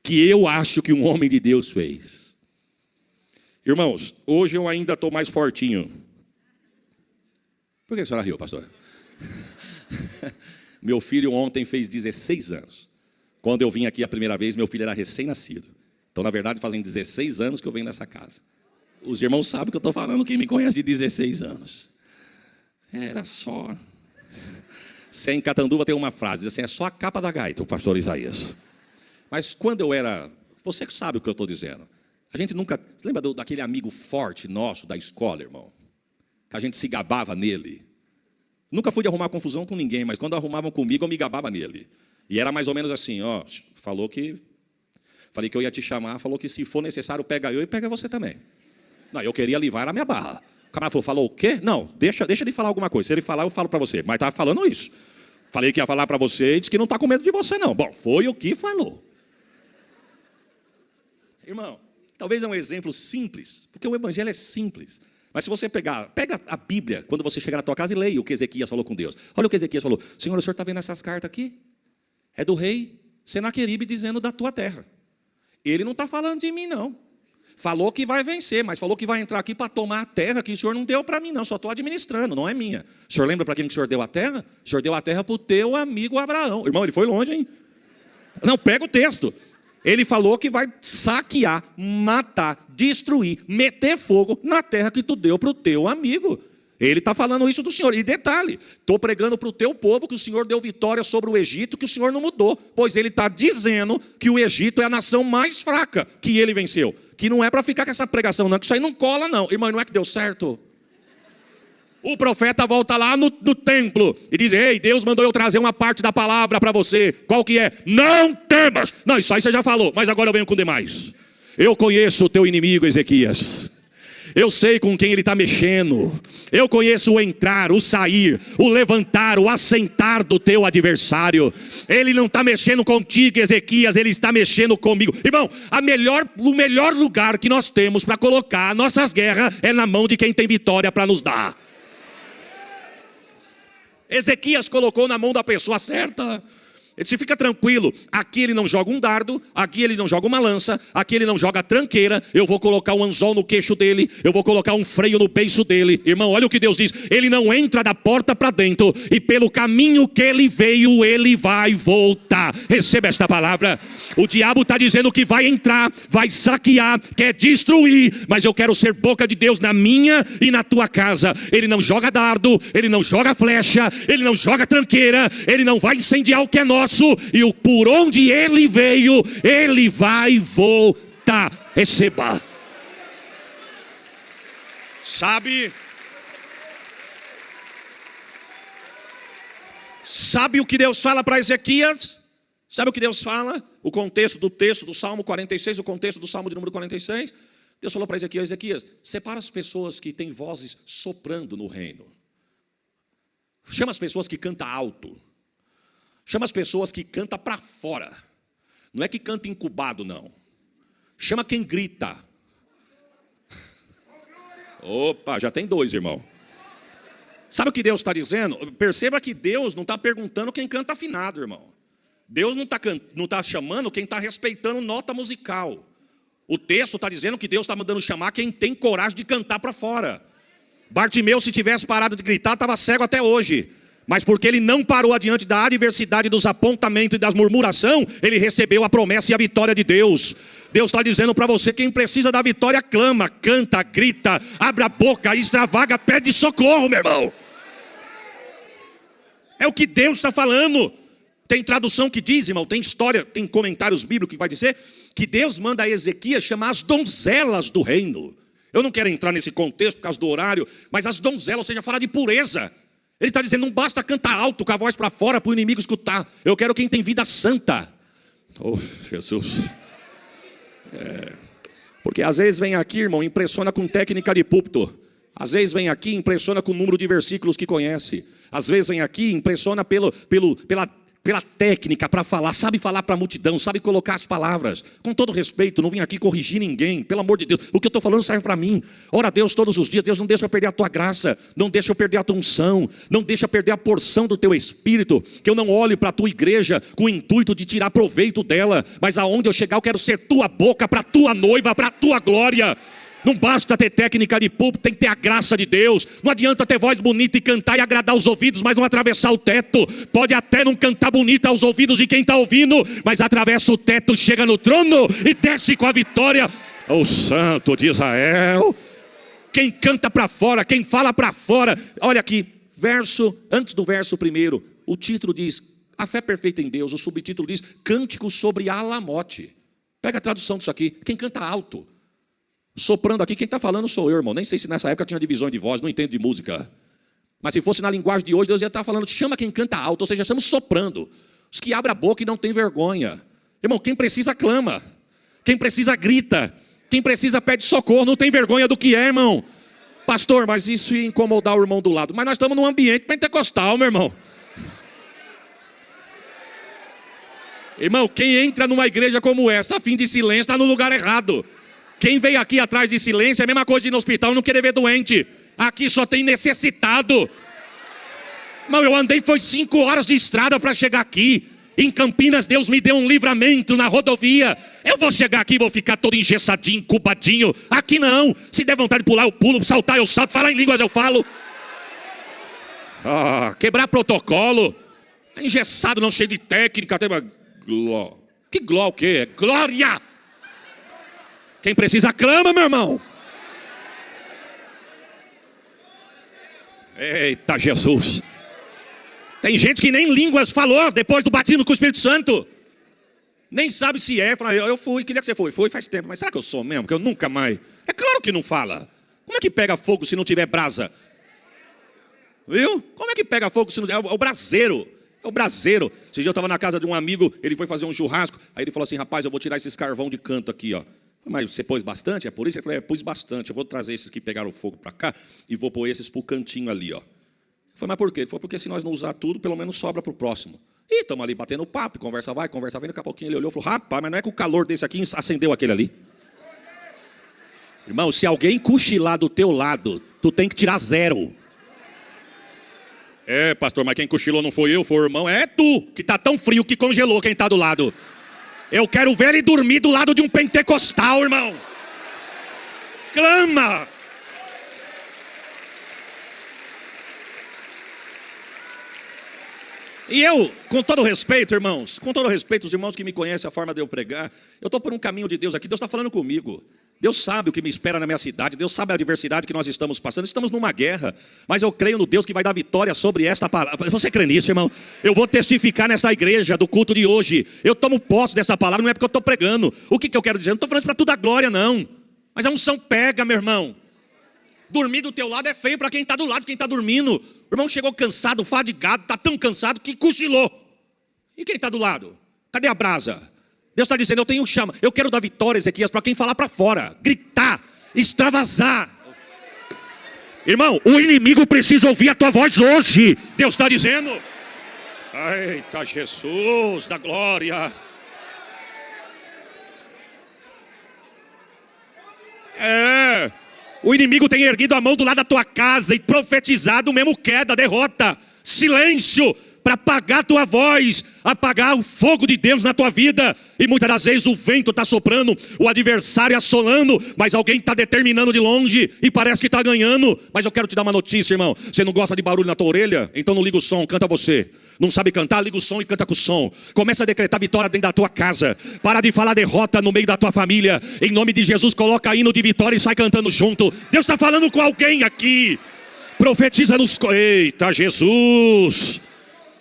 que eu acho que um homem de Deus fez. Irmãos, hoje eu ainda estou mais fortinho. Por que a senhora riu, pastor? Meu filho ontem fez 16 anos. Quando eu vim aqui a primeira vez, meu filho era recém-nascido. Então, na verdade, fazem 16 anos que eu venho nessa casa. Os irmãos sabem que eu estou falando, quem me conhece de 16 anos. Era só... Se em Catanduva tem uma frase, diz assim, é só a capa da gaita, o pastor Isaías. Mas quando eu era... Você que sabe o que eu estou dizendo. A gente nunca... Você lembra daquele amigo forte nosso da escola, irmão? Que a gente se gabava nele. Nunca fui de arrumar confusão com ninguém, mas quando arrumavam comigo, eu me gabava nele. E era mais ou menos assim, ó, falei que eu ia te chamar, falou que se for necessário, pega eu e pega você também. Não, eu queria livrar a minha barra. O camarada falou o quê? Não, deixa ele falar alguma coisa. Se ele falar, eu falo para você. Mas estava falando isso. Falei que ia falar para você e disse que não está com medo de você, não. Bom, foi o que falou. Irmão, talvez é um exemplo simples, porque o evangelho é simples. Mas se você pega a Bíblia, quando você chegar na tua casa e leia o que Ezequias falou com Deus. Olha o que Ezequias falou. Senhor, o senhor está vendo essas cartas aqui? É do rei Senaqueribe dizendo da tua terra. Ele não está falando de mim, não. Falou que vai vencer, mas falou que vai entrar aqui para tomar a terra que o senhor não deu para mim, não. Só estou administrando, não é minha. O senhor lembra para quem que o senhor deu a terra? O senhor deu a terra para o teu amigo Abraão. Irmão, ele foi longe, hein? Não, pega o texto. Ele falou que vai saquear, matar, destruir, meter fogo na terra que tu deu para o teu amigo. Ele está falando isso do Senhor. E detalhe, estou pregando para o teu povo que o Senhor deu vitória sobre o Egito, que o Senhor não mudou. Pois ele está dizendo que o Egito é a nação mais fraca que ele venceu. Que não é para ficar com essa pregação, não, que isso aí não cola, não. Irmão, não é que deu certo? O profeta volta lá no templo e diz, ei, Deus mandou eu trazer uma parte da palavra para você. Qual que é? Não temas. Não, isso aí você já falou, mas agora eu venho com demais. Eu conheço o teu inimigo, Ezequias. Eu sei com quem ele está mexendo. Eu conheço o entrar, o sair, o levantar, o assentar do teu adversário. Ele não está mexendo contigo, Ezequias, ele está mexendo comigo. Irmão, o melhor lugar que nós temos para colocar nossas guerras é na mão de quem tem vitória para nos dar. Ezequias colocou na mão da pessoa certa. Ele disse, fica tranquilo, aqui ele não joga um dardo, aqui ele não joga uma lança, aqui ele não joga tranqueira, eu vou colocar um anzol no queixo dele, eu vou colocar um freio no beiço dele. Irmão, olha o que Deus diz, ele não entra da porta para dentro, e pelo caminho que ele veio, ele vai voltar. Receba esta palavra. O diabo está dizendo que vai entrar, vai saquear, quer destruir, mas eu quero ser boca de Deus na minha e na tua casa. Ele não joga dardo, ele não joga flecha, ele não joga tranqueira, ele não vai incendiar o que é nosso, e o por onde ele veio, ele vai voltar. Receba. Sabe o que Deus fala para Ezequias? Sabe o que Deus fala? O contexto do texto do Salmo 46, o contexto do Salmo de número 46. Deus falou para Ezequias, Ezequias, separa as pessoas que têm vozes soprando no reino. Chama as pessoas que cantam alto. Chama as pessoas que cantam para fora. Não é que canta incubado, não. Chama quem grita. Opa, já tem dois, irmão. Sabe o que Deus está dizendo? Perceba que Deus não está perguntando quem canta afinado, irmão. Deus não está chamando quem está respeitando nota musical. O texto está dizendo que Deus está mandando chamar quem tem coragem de cantar para fora. Bartimeu, se tivesse parado de gritar, estava cego até hoje. Mas porque ele não parou adiante da adversidade, dos apontamentos e das murmurações, ele recebeu a promessa e a vitória de Deus. Deus está dizendo para você, quem precisa da vitória, clama, canta, grita, abre a boca, extravaga, pede socorro, meu irmão. É o que Deus está falando. Tem tradução que diz, irmão, tem história, tem comentários bíblicos que vai dizer, que Deus manda a Ezequias chamar as donzelas do reino. Eu não quero entrar nesse contexto por causa do horário, mas as donzelas, ou seja, falar de pureza. Ele está dizendo, não basta cantar alto com a voz para fora para o inimigo escutar. Eu quero quem tem vida santa. Oh, Jesus. Porque às vezes vem aqui, irmão, impressiona com técnica de púlpito. Às vezes vem aqui, impressiona com o número de versículos que conhece. Às vezes vem aqui, impressiona pela técnica para falar, sabe falar para a multidão, sabe colocar as palavras. Com todo respeito, não vim aqui corrigir ninguém, pelo amor de Deus. O que eu estou falando serve para mim. Ora a Deus todos os dias, Deus não deixa eu perder a tua graça, não deixa eu perder a tua unção, não deixa eu perder a porção do teu espírito, que eu não olhe para a tua igreja com o intuito de tirar proveito dela, mas aonde eu chegar eu quero ser tua boca para a tua noiva, para a tua glória. Não basta ter técnica de púlpito, tem que ter a graça de Deus. Não adianta ter voz bonita e cantar e agradar os ouvidos, mas não atravessar o teto. Pode até não cantar bonita aos ouvidos de quem está ouvindo, mas atravessa o teto, chega no trono e desce com a vitória. O Santo de Israel. Quem canta para fora, quem fala para fora. Olha aqui, antes do verso primeiro, o título diz, a fé perfeita em Deus. O subtítulo diz, cântico sobre Alamote. Pega a tradução disso aqui, quem canta alto. Soprando aqui, quem está falando sou eu, irmão. Nem sei se nessa época tinha divisão de voz, não entendo de música. Mas se fosse na linguagem de hoje, Deus ia estar falando, chama quem canta alto, ou seja, estamos soprando. Os que abrem a boca e não tem vergonha. Irmão, quem precisa clama. Quem precisa grita. Quem precisa pede socorro, não tem vergonha do que é, irmão. Pastor, mas isso ia incomodar o irmão do lado. Mas nós estamos num ambiente pentecostal, meu irmão. Irmão, quem entra numa igreja como essa, a fim de silêncio, está no lugar errado. Quem veio aqui atrás de silêncio é a mesma coisa de ir no hospital e não querer ver doente. Aqui só tem necessitado. Mas eu andei, foi 5 horas de estrada para chegar aqui. Em Campinas, Deus me deu um livramento na rodovia. Eu vou chegar aqui e vou ficar todo engessadinho, incubadinho. Aqui não. Se der vontade de pular, eu pulo, saltar, eu salto, falar em línguas, eu falo. Quebrar protocolo. Engessado, não cheio de técnica. Que glória o quê? É glória! Quem precisa clama, meu irmão. Eita Jesus. Tem gente que nem línguas falou depois do batismo com o Espírito Santo. Nem sabe se é. Fala, eu fui, que dia que você foi? Foi faz tempo. Mas será que eu sou mesmo? Porque eu nunca mais. É claro que não fala. Como é que pega fogo se não tiver brasa? Viu? Como é que pega fogo se não tiver? É o braseiro. É o braseiro. Esse dia eu estava na casa de um amigo, ele foi fazer um churrasco. Aí ele falou assim, rapaz, eu vou tirar esses carvão de canto aqui, ó. Mas você pôs bastante? É por isso? Ele falou, pus bastante. Eu vou trazer esses que pegaram fogo para cá e vou pôr esses para o cantinho ali. Ó. Foi, mas por quê? Ele falou, porque se nós não usar tudo, pelo menos sobra para o próximo. E estamos ali batendo papo, conversa vai, conversa vem. Daqui a pouquinho ele olhou e falou, rapaz, mas não é que o calor desse aqui acendeu aquele ali? Irmão, se alguém cochilar do teu lado, tu tem que tirar 0. Pastor, mas quem cochilou não foi eu, foi o irmão. É tu, que está tão frio que congelou quem está do lado. Eu quero ver ele dormir do lado de um pentecostal, irmão. Clama. E eu, com todo respeito, irmãos, com todo respeito, os irmãos que me conhecem, a forma de eu pregar, eu estou por um caminho de Deus aqui, Deus está falando comigo. Deus sabe o que me espera na minha cidade, Deus sabe a adversidade que nós estamos passando, estamos numa guerra, mas eu creio no Deus que vai dar vitória sobre esta palavra. Você crê nisso, irmão? Eu vou testificar nessa igreja do culto de hoje, eu tomo posse dessa palavra, não é porque eu estou pregando. O que eu quero dizer? Eu não estou falando isso para tu dar glória, não, mas a unção pega, meu irmão. Dormir do teu lado é feio para quem está do lado, quem está dormindo. O irmão chegou cansado, fadigado, está tão cansado que cochilou. E quem está do lado? Cadê a brasa? Deus está dizendo, eu quero dar vitória, Ezequias, para quem falar para fora, gritar, extravasar. Irmão, o inimigo precisa ouvir a tua voz hoje. Deus está dizendo. Eita, Jesus da glória. O inimigo tem erguido a mão do lado da tua casa e profetizado mesmo queda, derrota, silêncio, para apagar a tua voz, apagar o fogo de Deus na tua vida. E muitas das vezes o vento está soprando, o adversário assolando, mas alguém está determinando de longe e parece que está ganhando. Mas eu quero te dar uma notícia, irmão. Você não gosta de barulho na tua orelha? Então não liga o som, canta você. Não sabe cantar? Liga o som e canta com o som. Começa a decretar vitória dentro da tua casa. Para de falar derrota no meio da tua família. Em nome de Jesus, coloca hino de vitória e sai cantando junto. Deus está falando com alguém aqui. Profetiza nos... Eita, Jesus!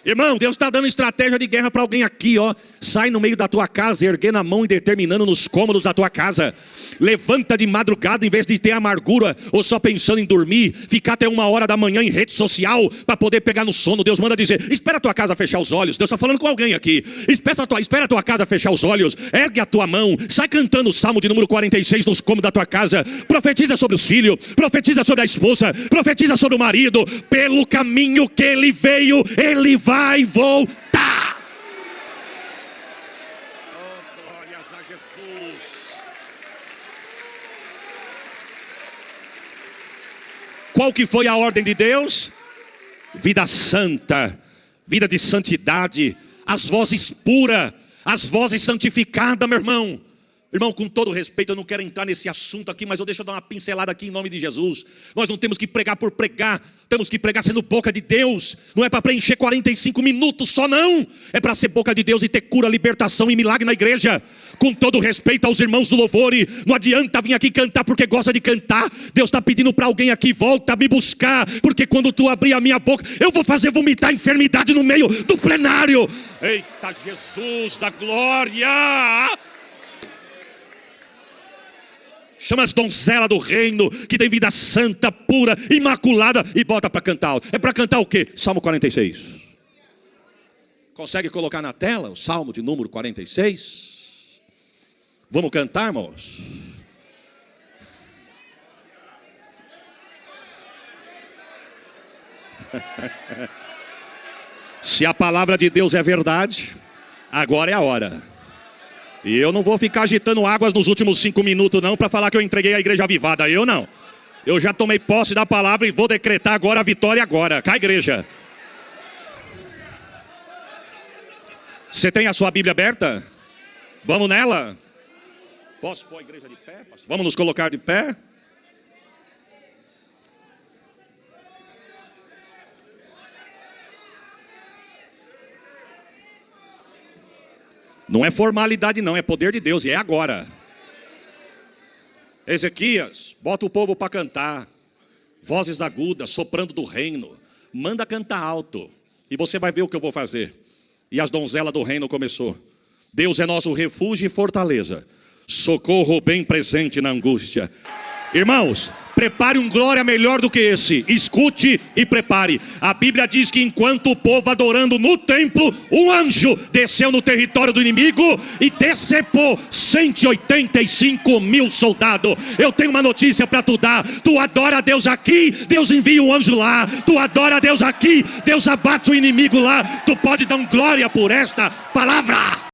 Irmão, Deus está dando estratégia de guerra para alguém aqui, ó. Sai no meio da tua casa, erguendo a mão e determinando nos cômodos da tua casa. Levanta de madrugada em vez de ter amargura ou só pensando em dormir, ficar até 1h da manhã em rede social para poder pegar no sono. Deus manda dizer, espera a tua casa fechar os olhos. Deus está falando com alguém aqui. Espera a tua casa fechar os olhos, ergue a tua mão, sai cantando o Salmo de número 46 nos cômodos da tua casa. Profetiza sobre os filhos, profetiza sobre a esposa, profetiza sobre o marido. Pelo caminho que ele veio, ele vai voltar. Oh, glórias a Jesus. Qual que foi a ordem de Deus? Vida santa, vida de santidade, as vozes puras, as vozes santificadas, meu irmão. Irmão, com todo respeito, eu não quero entrar nesse assunto aqui, mas eu deixo eu dar uma pincelada aqui em nome de Jesus. Nós não temos que pregar por pregar, temos que pregar sendo boca de Deus. Não é para preencher 45 minutos só, não. É para ser boca de Deus e ter cura, libertação e milagre na igreja. Com todo respeito aos irmãos do louvor, não adianta vir aqui cantar porque gosta de cantar. Deus está pedindo para alguém aqui, volta a me buscar, porque quando tu abrir a minha boca, eu vou fazer vomitar a enfermidade no meio do plenário. Eita, Jesus da glória! Chama as donzelas do reino, que tem vida santa, pura, imaculada, e bota para cantar. É para cantar o quê? Salmo 46. Consegue colocar na tela o Salmo de número 46? Vamos cantar, irmãos? Se a palavra de Deus é verdade, agora é a hora. E eu não vou ficar agitando águas nos últimos 5 minutos não, para falar que eu entreguei a igreja avivada. Eu não. Eu já tomei posse da palavra e vou decretar agora a vitória agora. Cá, igreja. Você tem a sua Bíblia aberta? Vamos nela? Posso pôr a igreja de pé? Vamos nos colocar de pé? Não é formalidade não, é poder de Deus e é agora. Ezequias, bota o povo para cantar. Vozes agudas, soprando do reino. Manda cantar alto. E você vai ver o que eu vou fazer. E as donzelas do reino começou. Deus é nosso refúgio e fortaleza. Socorro bem presente na angústia. Irmãos, prepare um glória melhor do que esse. Escute e prepare. A Bíblia diz que enquanto o povo adorando no templo, um anjo desceu no território do inimigo e decepou 185 mil soldados. Eu tenho uma notícia para tu dar. Tu adora a Deus aqui, Deus envia um anjo lá. Tu adora a Deus aqui, Deus abate o inimigo lá. Tu pode dar um glória por esta palavra.